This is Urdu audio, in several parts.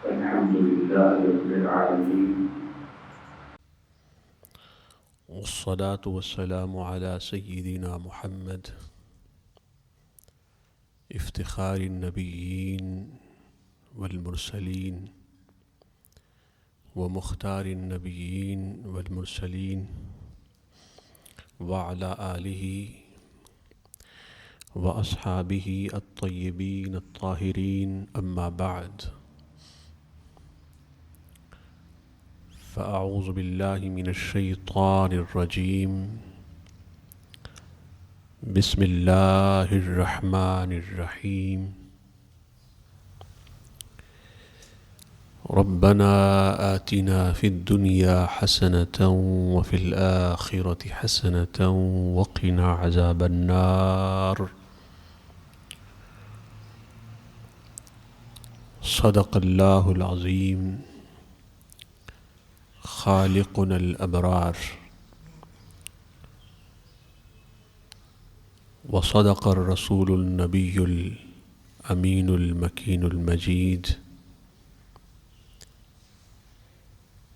الحمد لله رب العالمين والصلاة والسلام على سيدنا محمد افتخار النبيين والمرسلين ومختار النبيين والمرسلين وعلى آله وأصحابه الطيبين الطاهرين أما بعد فأعوذ بالله من الشيطان الرجيم بسم الله الرحمن الرحيم ربنا آتنا في الدنيا حسنة وفي الآخرة حسنة وقنا عذاب النار صدق الله العظيم خالقنا الأبرار وصدق الرسول النبي الأمين المكين المجيد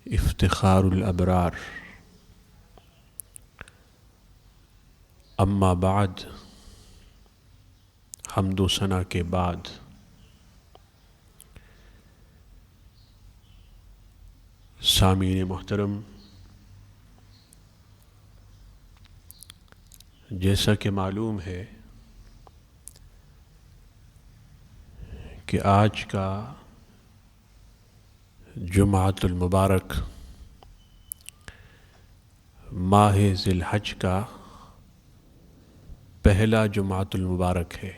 افتخار الأبرار اما بعد حمد و ثنا کے بعد سامعین محترم، جیسا کہ معلوم ہے کہ آج کا جمعۃ المبارک ماہ ذی الحج کا پہلا جمعۃ المبارک ہے۔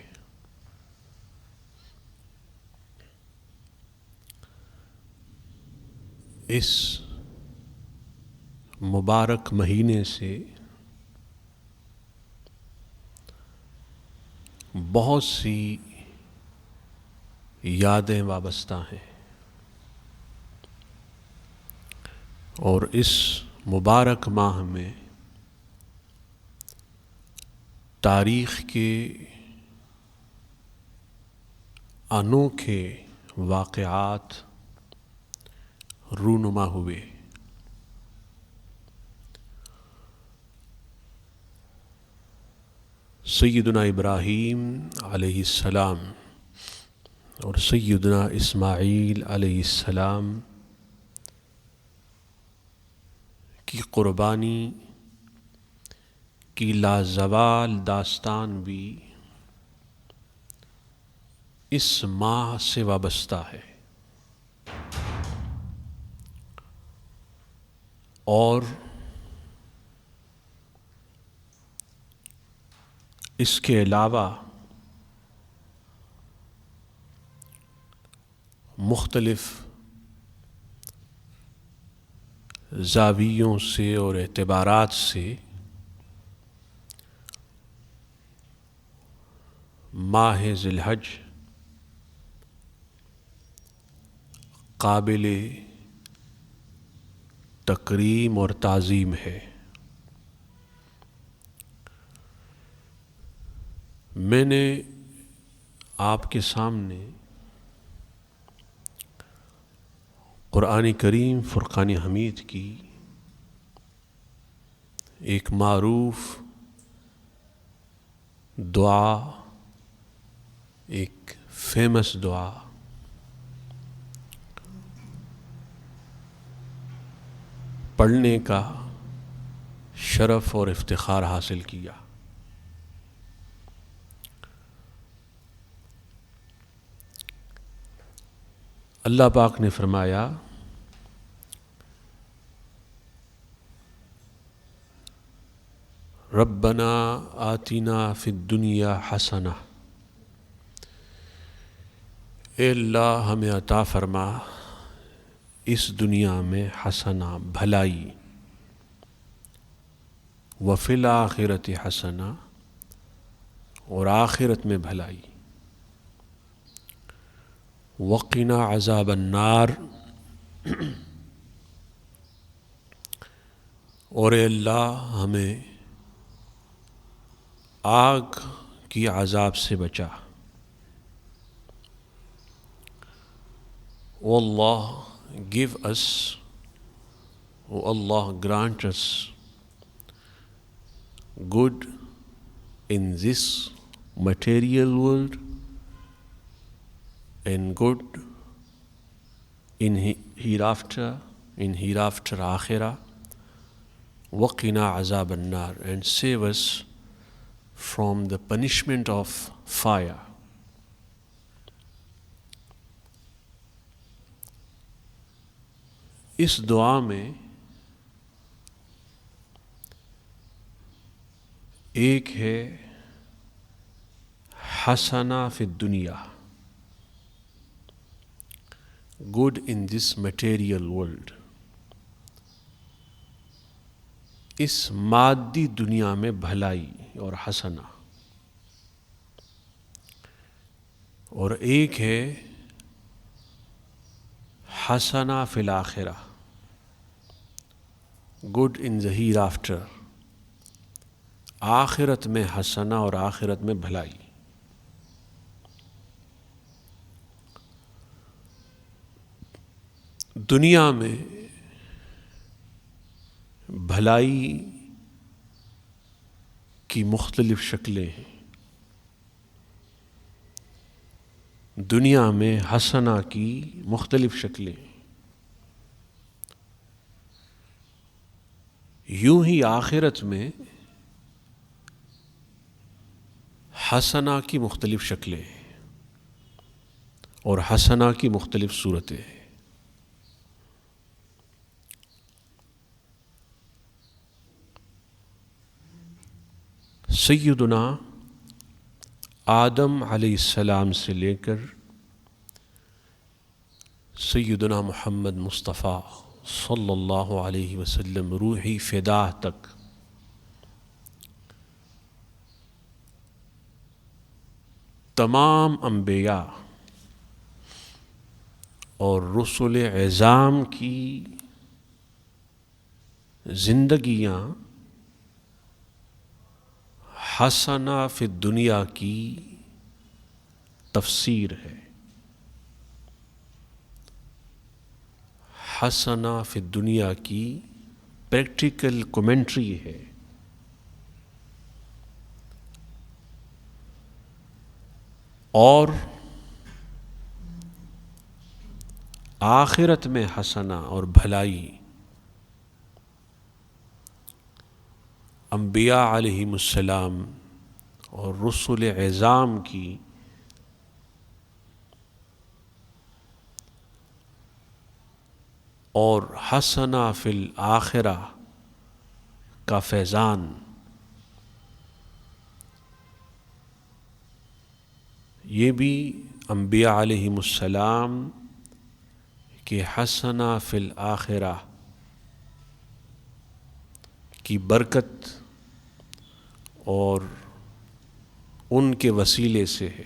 اس مبارک مہینے سے بہت سی یادیں وابستہ ہیں، اور اس مبارک ماہ میں تاریخ کے انوکھے واقعات رونما ہوئے۔ سیدنا ابراہیم علیہ السلام اور سیدنا اسماعیل علیہ السلام کی قربانی کی لازوال داستان بھی اس ماہ سے وابستہ ہے، اور اس کے علاوہ مختلف زاویوں سے اور اعتبارات سے ماہ ذی الحج قابل تکریم اور تعظیم ہے۔ میں نے آپ کے سامنے قرآن کریم فرقان حمید کی ایک معروف دعا، ایک فیمس دعا پڑھنے کا شرف اور افتخار حاصل کیا۔ اللہ پاک نے فرمایا، ربنا آتنا فی الدنیا حسنہ، اے اللہ ہمیں عطا فرما اس دنیا میں حسنہ بھلائی، وفی الآخرۃ حسنہ اور آخرت میں بھلائی، وقنا عذاب النار اور اے اللہ ہمیں آگ کی عذاب سے بچا۔ O Allah, give us, O Allah, grant us good in this material world and good in hereafter akhirah. Waqina azab an-nar, and save us from the punishment of fire. اس دعا میں ایک ہے حسنہ فی الدنیا، good in this material world, اس مادی دنیا میں بھلائی اور حسنہ، اور ایک ہے حسنہ فی الآخرہ، good in the Heer after, آخرت میں حسنہ اور آخرت میں بھلائی۔ دنیا میں بھلائی کی مختلف شکلیں ہیں، دنیا میں حسنہ کی مختلف شکلیں ہیں، یوں ہی آخرت میں حسنہ کی مختلف شکلیں ہیں اور حسنہ کی مختلف صورتیں ہیں۔ سیدنا آدم علیہ السلام سے لے کر سیدنا محمد مصطفیٰ صلی اللہ علیہ وسلم روحی فدا تک تمام انبیاء اور رسل عظام کی زندگیاں حسنہ فی الدنیا کی تفسیر ہے، حسنہ فی الدنیا کی پریکٹیکل کومنٹری ہے۔ اور آخرت میں حسنہ اور بھلائی انبیاء علیہم السلام اور رسل عظام کی اور حسنہ فی الآخرہ کا فیضان یہ بھی انبیاء علیہم السلام کے حسنہ فی الآخرہ کی برکت اور ان کے وسیلے سے ہے۔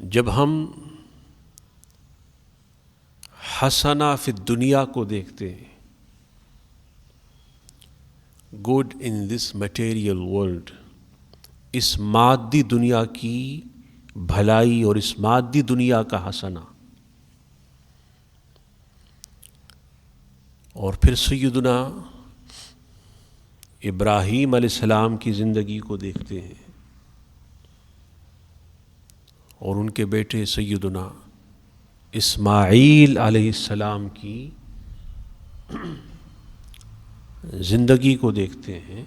جب ہم حسنہ فی الدنیا کو دیکھتے ہیں، good in this material world, اس مادی دنیا کی بھلائی اور اس مادی دنیا کا حسنہ، اور پھر سیدنا ابراہیم علیہ السلام کی زندگی کو دیکھتے ہیں اور ان کے بیٹے سیدنا اسماعیل علیہ السلام کی زندگی کو دیکھتے ہیں،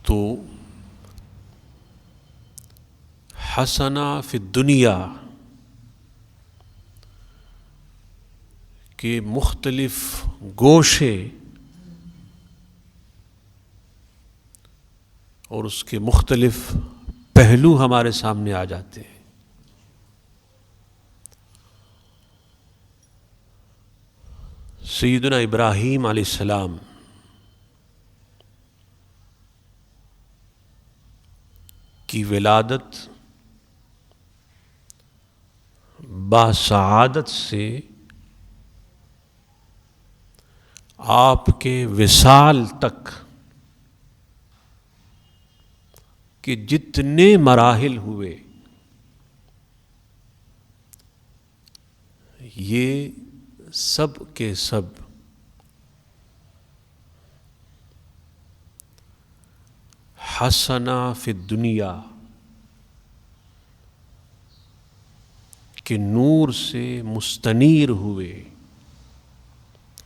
تو حسنہ فی الدنیا کے مختلف گوشے اور اس کے مختلف پہلو ہمارے سامنے آ جاتے ہیں۔ سیدنا ابراہیم علیہ السلام کی ولادت باسعادت سے آپ کے وصال تک کہ جتنے مراحل ہوئے یہ سب کے سب حسنہ فی الدنیا کہ نور سے مستنیر ہوئے،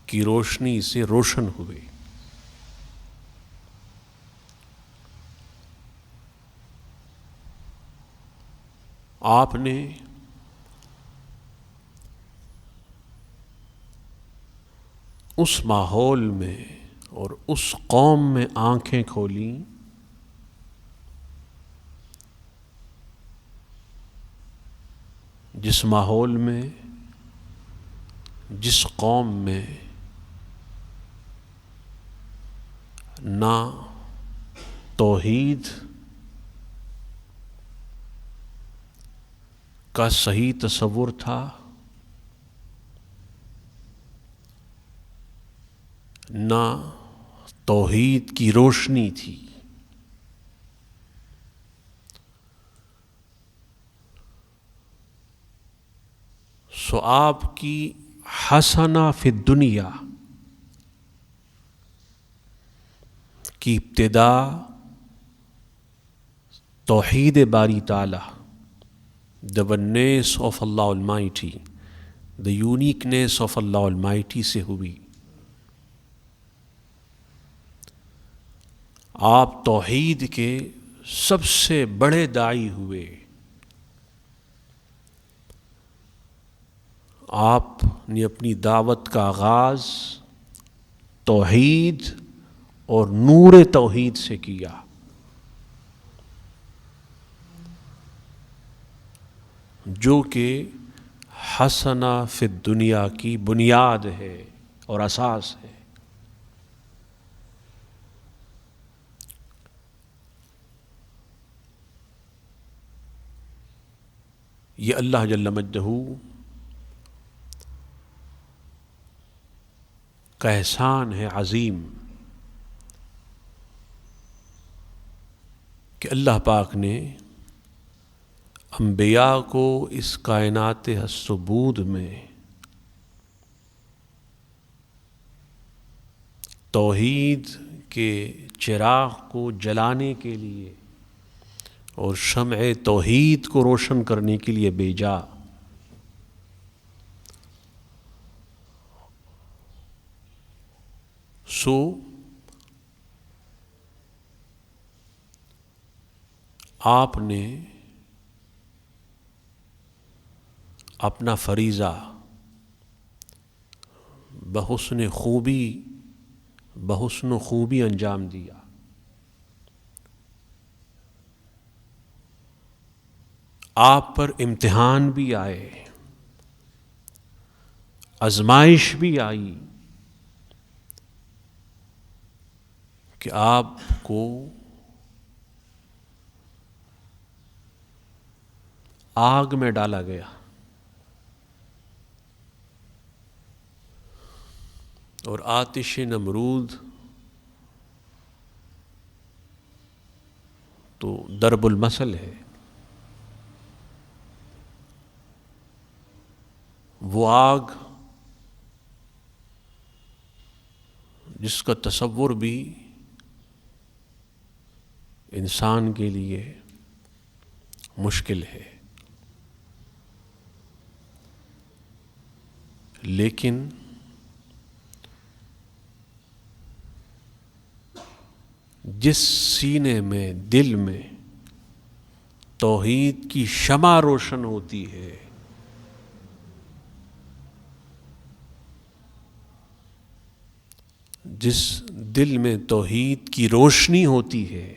کی روشنی سے روشن ہوئے۔ آپ نے اس ماحول میں اور اس قوم میں آنکھیں کھولیں جس ماحول میں، جس قوم میں نہ توحید کا صحیح تصور تھا، نہ توحید کی روشنی تھی۔ سو آپ کی حسنہ فی الدنیا کی ابتدا توحید باری تعالی، the oneness of Allah Almighty, the uniqueness of Allah Almighty سے ہوئی۔ آپ توحید کے سب سے بڑے داعی ہوئے۔ آپ نے اپنی دعوت کا آغاز توحید اور نور توحید سے کیا۔ جو کہ حسنہ فی الدنیا کی بنیاد ہے اور اساس ہے۔ یہ اللہ جل مجدہ کا احسان ہے عظیم کہ اللہ پاک نے انبیاء کو اس کائنات ہست و بود میں توحید کے چراغ کو جلانے کے لیے اور شمع توحید کو روشن کرنے کے لیے بھیجا۔ سو آپ نے اپنا فریضہ بحسن خوبی انجام دیا۔ آپ پر امتحان بھی آئے، آزمائش بھی آئی کہ آپ کو آگ میں ڈالا گیا اور آتش نمرود تو ضرب المثل ہے۔ وہ آگ جس کا تصور بھی انسان کے لیے مشکل ہے، لیکن جس سینے میں، دل میں توحید کی شمع روشن ہوتی ہے، جس دل میں توحید کی روشنی ہوتی ہے،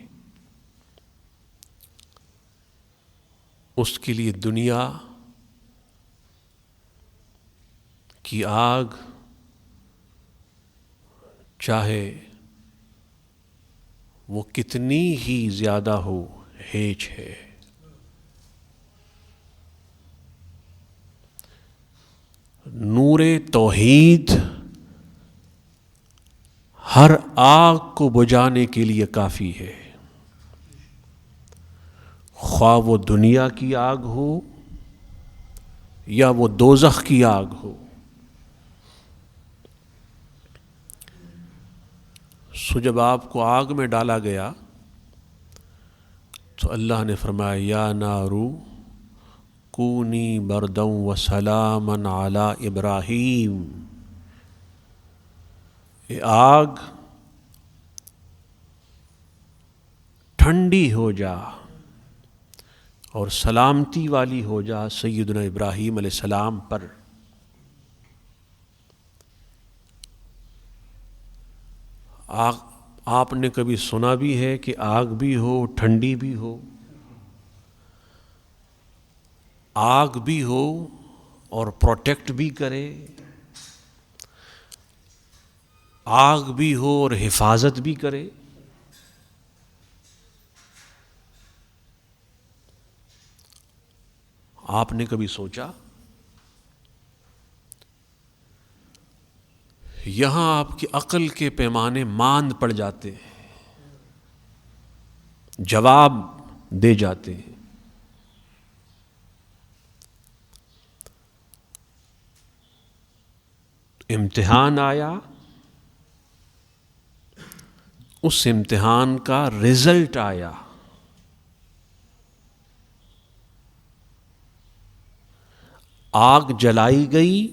اس کے لیے دنیا کی آگ چاہے وہ کتنی ہی زیادہ ہو، ہیج ہے۔ نور توحید ہر آگ کو بجھانے کے لیے کافی ہے۔ خواہ وہ دنیا کی آگ ہو یا وہ دوزخ کی آگ ہو۔ سو جب آپ کو آگ میں ڈالا گیا تو اللہ نے فرمایا یا نارو کونی برداً وسلاما علی ابراہیم، اے آگ ٹھنڈی ہو جا اور سلامتی والی ہو جا سیدنا ابراہیم علیہ السلام پر۔ آگ آپ نے کبھی سنا بھی ہے کہ آگ بھی ہو ٹھنڈی بھی ہو؟ آگ بھی ہو اور پروٹیکٹ بھی کرے، آگ بھی ہو اور حفاظت بھی کرے؟ آپ نے کبھی سوچا؟ یہاں آپ کی عقل کے پیمانے ماند پڑ جاتے ہیں، جواب دے جاتے ہیں۔ امتحان آیا، اس امتحان کا رزلٹ آیا، آگ جلائی گئی،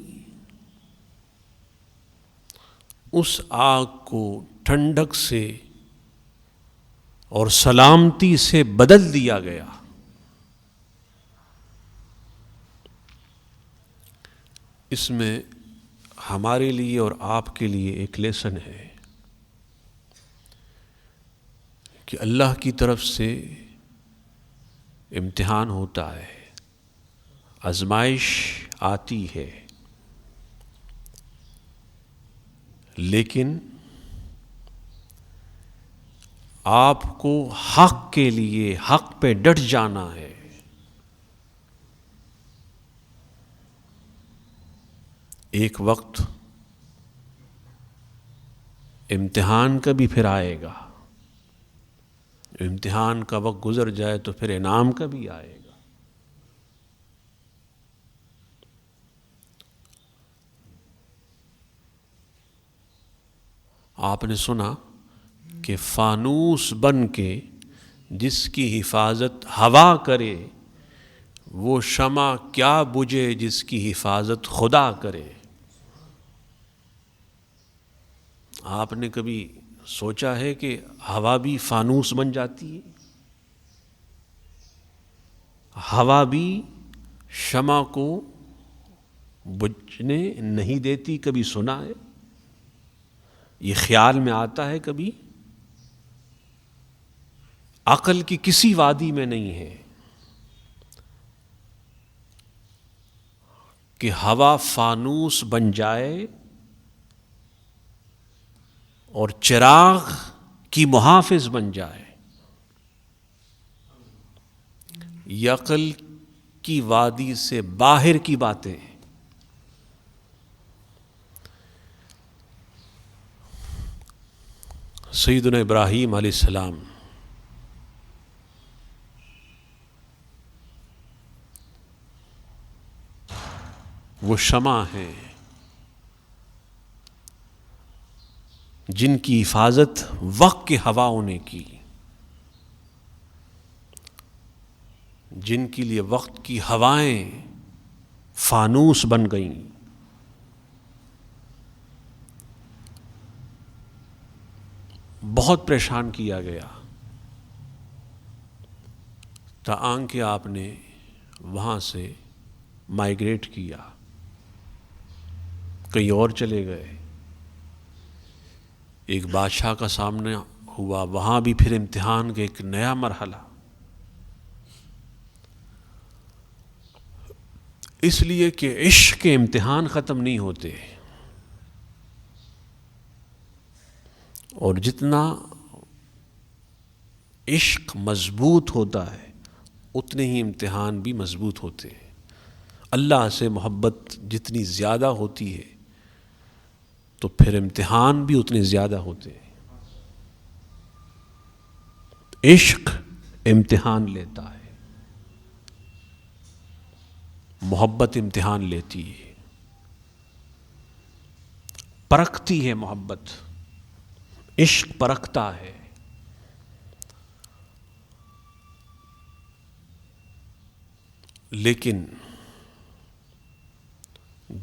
اس آگ کو ٹھنڈک سے اور سلامتی سے بدل دیا گیا۔ اس میں ہمارے لیے اور آپ کے لیے ایک لیسن ہے کہ اللہ کی طرف سے امتحان ہوتا ہے، آزمائش آتی ہے، لیکن آپ کو حق کے لیے حق پہ ڈٹ جانا ہے۔ ایک وقت امتحان کا بھی پھر آئے گا، امتحان کا وقت گزر جائے تو پھر انعام کا بھی آئے گا۔ آپ نے سنا کہ فانوس بن کے جس کی حفاظت ہوا کرے وہ شمع کیا بجھے جس کی حفاظت خدا کرے۔ آپ نے کبھی سوچا ہے کہ ہوا بھی فانوس بن جاتی ہے؟ ہوا بھی شمع کو بجھنے نہیں دیتی؟ کبھی سنا ہے؟ یہ خیال میں آتا ہے کبھی؟ عقل کی کسی وادی میں نہیں ہے کہ ہوا فانوس بن جائے اور چراغ کی محافظ بن جائے۔ یہ عقل کی وادی سے باہر کی باتیں ہیں۔ سیدنا ابراہیم علیہ السلام وہ شمع ہیں جن کی حفاظت وقت کے ہواؤں نے کی، جن کے لیے وقت کی ہوائیں فانوس بن گئیں۔ بہت پریشان کیا گیا تاآن کہ آپ نے وہاں سے مائیگریٹ کیا، کہیں اور چلے گئے، ایک بادشاہ کا سامنا ہوا، وہاں بھی پھر امتحان کا ایک نیا مرحلہ۔ اس لیے کہ عشق کے امتحان ختم نہیں ہوتے، اور جتنا عشق مضبوط ہوتا ہے اتنے ہی امتحان بھی مضبوط ہوتے ہیں۔ اللہ سے محبت جتنی زیادہ ہوتی ہے تو پھر امتحان بھی اتنے زیادہ ہوتے ہیں۔ عشق امتحان لیتا ہے، محبت امتحان لیتی ہے، پرکھتی ہے محبت، عشق پرکھتا ہے۔ لیکن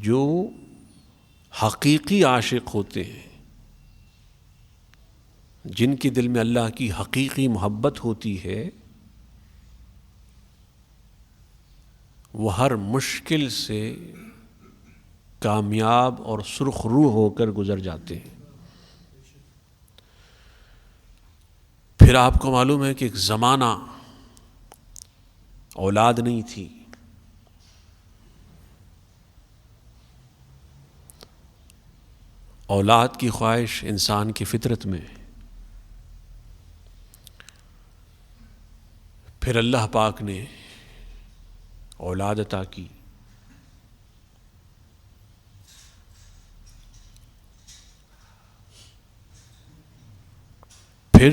جو حقیقی عاشق ہوتے ہیں، جن کے دل میں اللہ کی حقیقی محبت ہوتی ہے، وہ ہر مشکل سے کامیاب اور سرخ روح ہو کر گزر جاتے ہیں۔ پھر آپ کو معلوم ہے کہ ایک زمانہ اولاد نہیں تھی، اولاد کی خواہش انسان کی فطرت میں ہے۔ پھر اللہ پاک نے اولاد عطا کی، پھر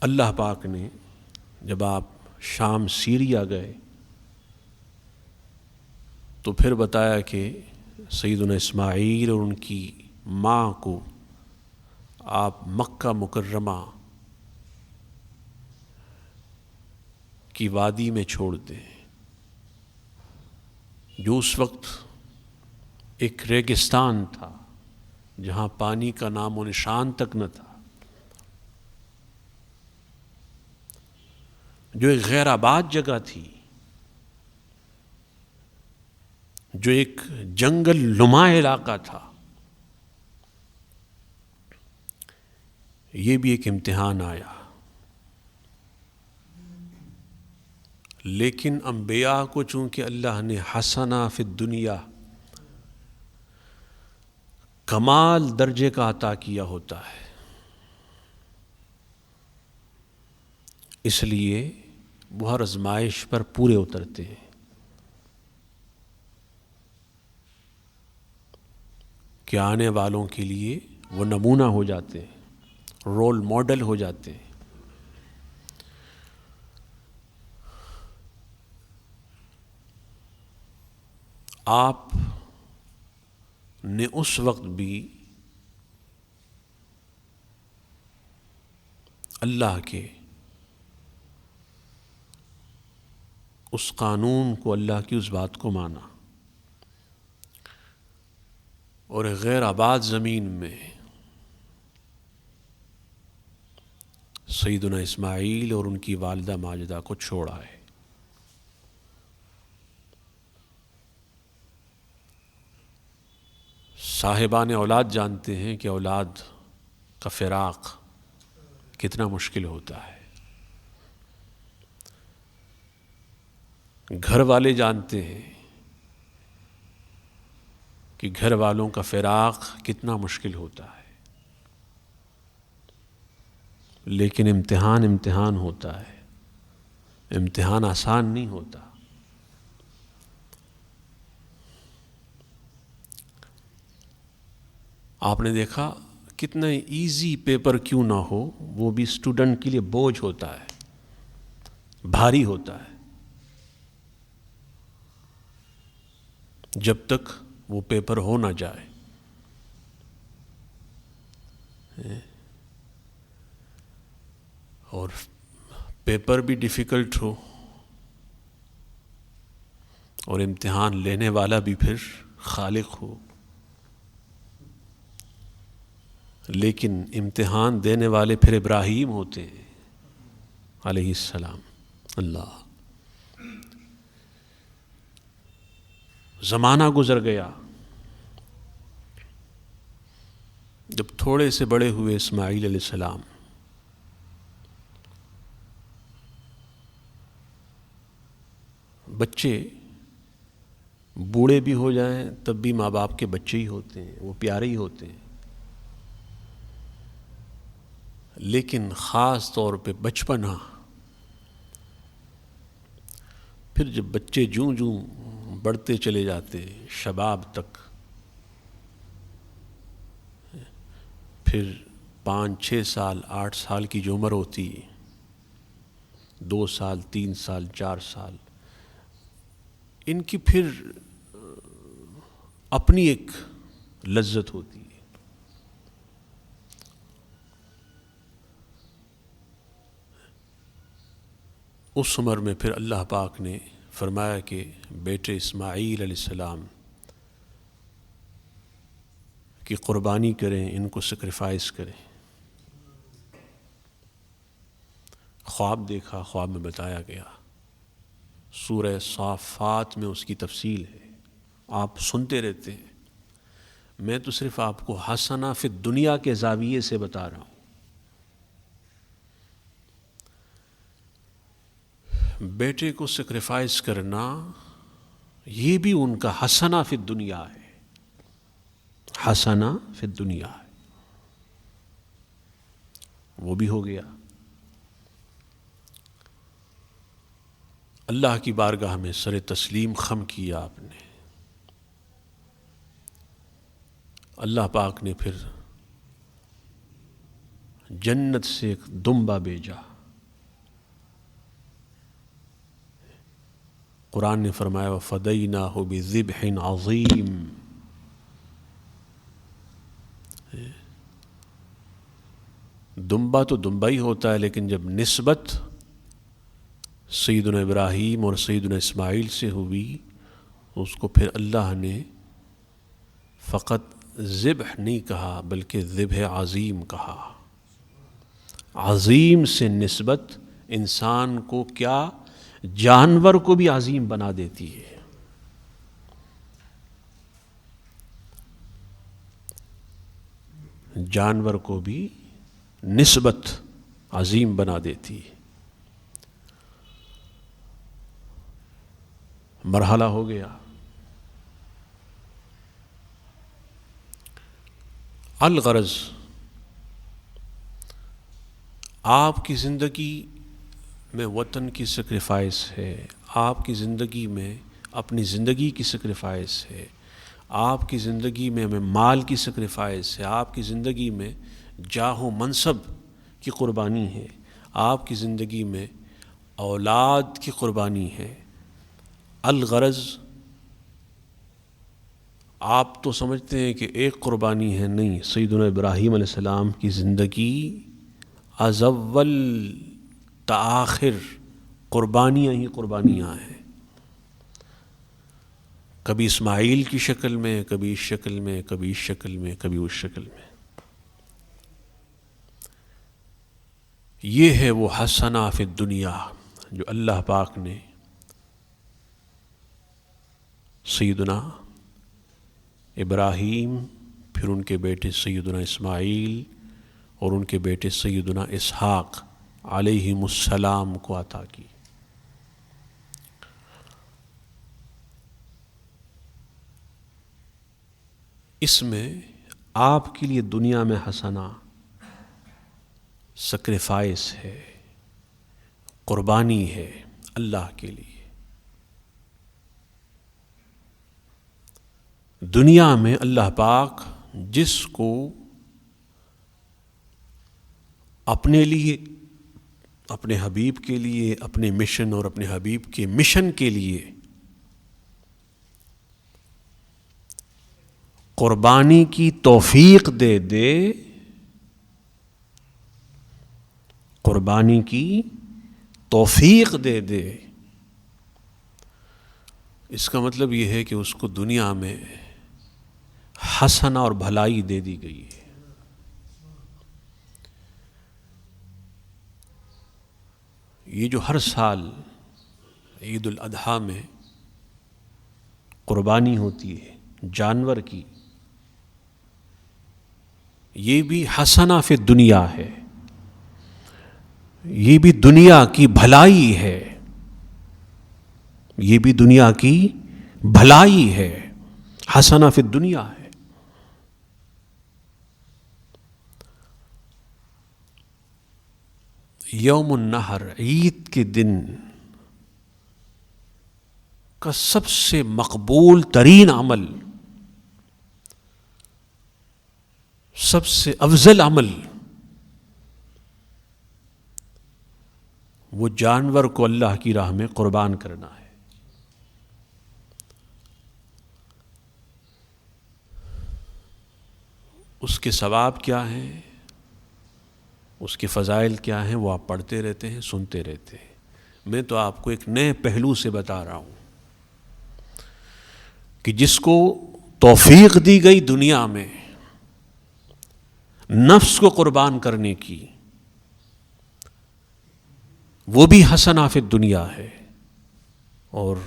اللہ پاک نے جب آپ شام سیریا گئے تو پھر بتایا کہ سیدنا اسماعیل اور ان کی ماں کو آپ مکہ مکرمہ کی وادی میں چھوڑ دیں، جو اس وقت ایک ریگستان تھا، جہاں پانی کا نام و نشان تک نہ تھا، جو ایک غیر آباد جگہ تھی، جو ایک جنگل نما علاقہ تھا۔ یہ بھی ایک امتحان آیا، لیکن انبیاء کو چونکہ اللہ نے حسنہ فی الدنیا کمال درجے کا عطا کیا ہوتا ہے، اس لیے وہ ہر آزمائش پر پورے اترتے ہیں کہ آنے والوں کے لیے وہ نمونہ ہو جاتے ہیں، رول ماڈل ہو جاتے ہیں۔ آپ نے اس وقت بھی اللہ کے اس قانون کو، اللہ کی اس بات کو مانا، اور غیر آباد زمین میں سیدنا اسماعیل اور ان کی والدہ ماجدہ کو چھوڑا ہے۔ صاحبان اولاد جانتے ہیں کہ اولاد کا فراق کتنا مشکل ہوتا ہے، گھر والے جانتے ہیں کہ گھر والوں کا فراق کتنا مشکل ہوتا ہے، لیکن امتحان ہوتا ہے، امتحان آسان نہیں ہوتا۔ آپ نے دیکھا کتنا ایزی پیپر کیوں نہ ہو، وہ بھی اسٹوڈنٹ کے لیے بوجھ ہوتا ہے، بھاری ہوتا ہے، جب تک وہ پیپر ہو نہ جائے۔ اور پیپر بھی ڈیفیکلٹ ہو اور امتحان لینے والا بھی پھر خالق ہو، لیکن امتحان دینے والے پھر ابراہیم ہوتے ہیں علیہ السلام۔ اللہ، زمانہ گزر گیا، جب تھوڑے سے بڑے ہوئے اسماعیل علیہ السلام، بچے بوڑھے بھی ہو جائیں تب بھی ماں باپ کے بچے ہی ہوتے ہیں، وہ پیارے ہی ہوتے ہیں، لیکن خاص طور پہ بچپنا، پھر جب بچے جوں جوں بڑھتے چلے جاتے ہیں شباب تک، پھر 5 6 سال 8 سال کی جو عمر ہوتی ہے، 2 سال 3 سال 4 سال، ان کی پھر اپنی ایک لذت ہوتی ہے۔ اس عمر میں پھر اللہ پاک نے فرمایا کہ بیٹے اسماعیل علیہ السلام کی قربانی کریں، ان کو سیکریفائس کریں۔ خواب دیکھا، خواب میں بتایا گیا، سورہ صافات میں اس کی تفصیل ہے، آپ سنتے رہتے ہیں، میں تو صرف آپ کو حسنہ فی الدنیا کے زاویے سے بتا رہا ہوں۔ بیٹے کو سیکریفائس کرنا یہ بھی ان کا حسنہ فی الدنیا ہے، حسنہ فی الدنیا ہے، وہ بھی ہو گیا۔ اللہ کی بارگاہ میں سر تسلیم خم کیا آپ نے، اللہ پاک نے پھر جنت سے ایک دمبا بھیجا۔ قرآن نے فرمایا وَفَدَيْنَاهُ بِذِبْحٍ عَظِيمٍ، دمبا تو دمبا ہی ہوتا ہے، لیکن جب نسبت سیدنا ابراہیم اور سیدنا اسماعیل سے ہوئی، اس کو پھر اللہ نے فقط ذبح نہیں کہا بلکہ ذبح عظیم کہا۔ عظیم سے نسبت انسان کو کیا، جانور کو بھی عظیم بنا دیتی ہے۔ جانور کو بھی نسبت عظیم بنا دیتی ہے۔ مرحلہ ہو گیا۔ الغرض آپ کی زندگی میں وطن کی سیکریفائس ہے، آپ کی زندگی میں اپنی زندگی کی سیکریفائس ہے، آپ کی زندگی میں مال کی سیکریفائس ہے، آپ کی زندگی میں جاہ و منصب کی قربانی ہے، آپ کی زندگی میں اولاد کی قربانی ہے۔ الغرض آپ تو سمجھتے ہیں کہ ایک قربانی ہے، نہیں، سیدنا ابراہیم علیہ السلام کی زندگی از اول تا آخر قربانیاں ہی قربانیاں ہیں، کبھی اسماعیل کی شکل میں، کبھی اس شکل میں، کبھی اس شکل میں، کبھی اس شکل میں۔ یہ ہے وہ حسنہ فی الدنیا جو اللہ پاک نے سیدنا ابراہیم، پھر ان کے بیٹے سیدنا اسماعیل اور ان کے بیٹے سیدنا اسحاق علیہم السلام کو عطا کی۔ اس میں آپ کے لیے دنیا میں حسنہ سیکریفائس ہے، قربانی ہے اللہ کے لیے۔ دنیا میں اللہ پاک جس کو اپنے لیے، اپنے حبیب کے لیے، اپنے مشن اور اپنے حبیب کے مشن کے لیے قربانی کی توفیق دے دے، قربانی کی توفیق دے دے، اس کا مطلب یہ ہے کہ اس کو دنیا میں حسنہ اور بھلائی دے دی گئی ہے۔ یہ جو ہر سال عید الاضحیٰ میں قربانی ہوتی ہے جانور کی، یہ بھی حسنہ فی الدنیا ہے، یہ بھی دنیا کی بھلائی ہے، یہ بھی دنیا کی بھلائی ہے، حسنہ فی الدنیا ہے۔ یوم النحر، عید کے دن کا سب سے مقبول ترین عمل، سب سے افضل عمل وہ جانور کو اللہ کی راہ میں قربان کرنا ہے۔ اس کے ثواب کیا ہیں، اس کے فضائل کیا ہیں، وہ آپ پڑھتے رہتے ہیں، سنتے رہتے ہیں۔ میں تو آپ کو ایک نئے پہلو سے بتا رہا ہوں کہ جس کو توفیق دی گئی دنیا میں نفس کو قربان کرنے کی، وہ بھی حسنہ فی الدنیا ہے، اور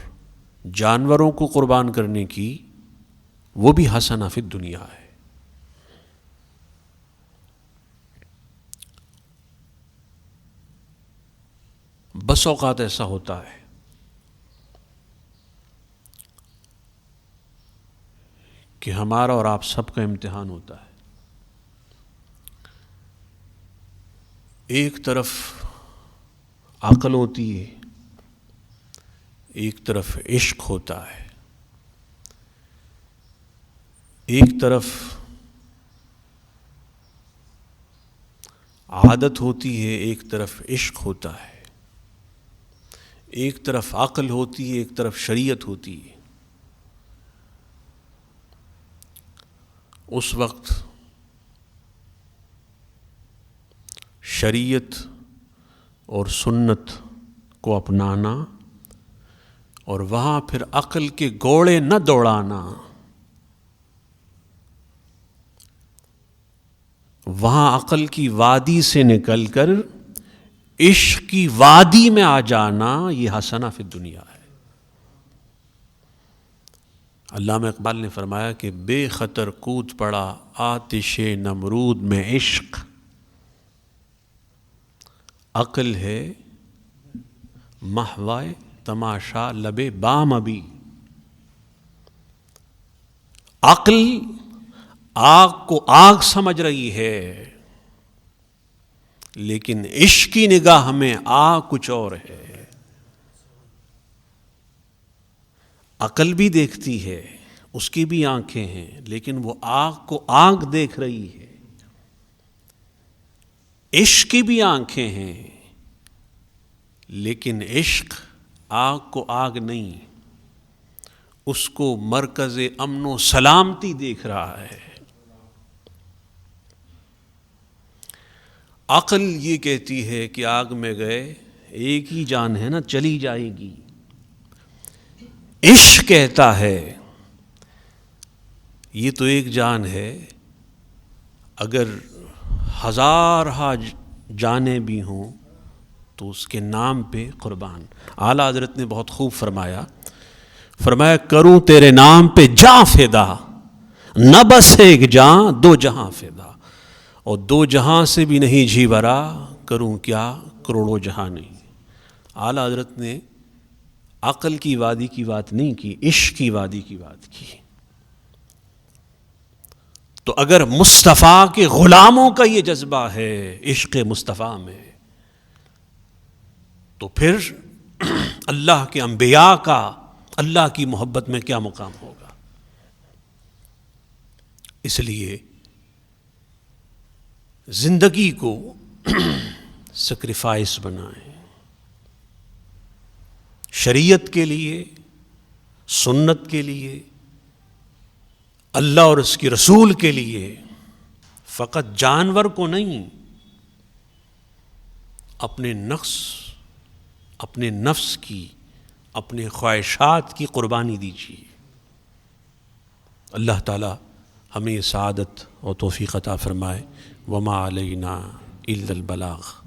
جانوروں کو قربان کرنے کی وہ بھی حسنہ فی الدنیا ہے۔ بس اوقات ایسا ہوتا ہے کہ ہمارا اور آپ سب کا امتحان ہوتا ہے۔ ایک طرف عقل ہوتی ہے، ایک طرف عشق ہوتا ہے، ایک طرف عادت ہوتی ہے، ایک طرف عشق ہوتا ہے، ایک طرف عقل ہوتی ہے، ایک طرف شریعت ہوتی ہے۔ اس وقت شریعت اور سنت کو اپنانا اور وہاں پھر عقل کے گھوڑے نہ دوڑانا، وہاں عقل کی وادی سے نکل کر عشق کی وادی میں آ جانا، یہ حسنہ فی الدنیا ہے۔ علامہ اقبال نے فرمایا کہ بے خطر کود پڑا آتش نمرود میں عشق، عقل ہے محوائے تماشا لبے بام ابھی۔ عقل آگ کو آگ سمجھ رہی ہے، لیکن عشق کی نگاہ میں آگ کچھ اور ہے۔ عقل بھی دیکھتی ہے، اس کی بھی آنکھیں ہیں، لیکن وہ آگ کو آگ دیکھ رہی ہے۔ عشق کی بھی آنکھیں ہیں، لیکن عشق آگ کو آگ نہیں، اس کو مرکز امن و سلامتی دیکھ رہا ہے۔ عقل یہ کہتی ہے کہ آگ میں گئے ایک ہی جان ہے نا، چلی جائے گی۔ عشق کہتا ہے یہ تو ایک جان ہے، اگر ہزارہا جانیں بھی ہوں تو اس کے نام پہ قربان۔ اعلیٰ حضرت نے بہت خوب فرمایا کروں تیرے نام پہ جاں فدا، نہ بس ایک جاں دو جہاں فدا، اور دو جہاں سے بھی نہیں جی بھرا، کروں کیا کروڑوں جہاں نہیں۔ اعلیٰ حضرت نے عقل کی وادی کی بات نہیں کی، عشق کی وادی کی بات کی۔ تو اگر مصطفیٰ کے غلاموں کا یہ جذبہ ہے عشق مصطفیٰ میں، تو پھر اللہ کے انبیاء کا اللہ کی محبت میں کیا مقام ہوگا۔ اس لیے زندگی کو سیکریفائس بنائیں، شریعت کے لیے، سنت کے لیے، اللہ اور اس کے رسول کے لیے، فقط جانور کو نہیں، اپنے نفس کی، اپنے خواہشات کی قربانی دیجیے۔ اللہ تعالی ہمیں سعادت اور توفیق عطا فرمائے۔ وما علینا الا البلاغ۔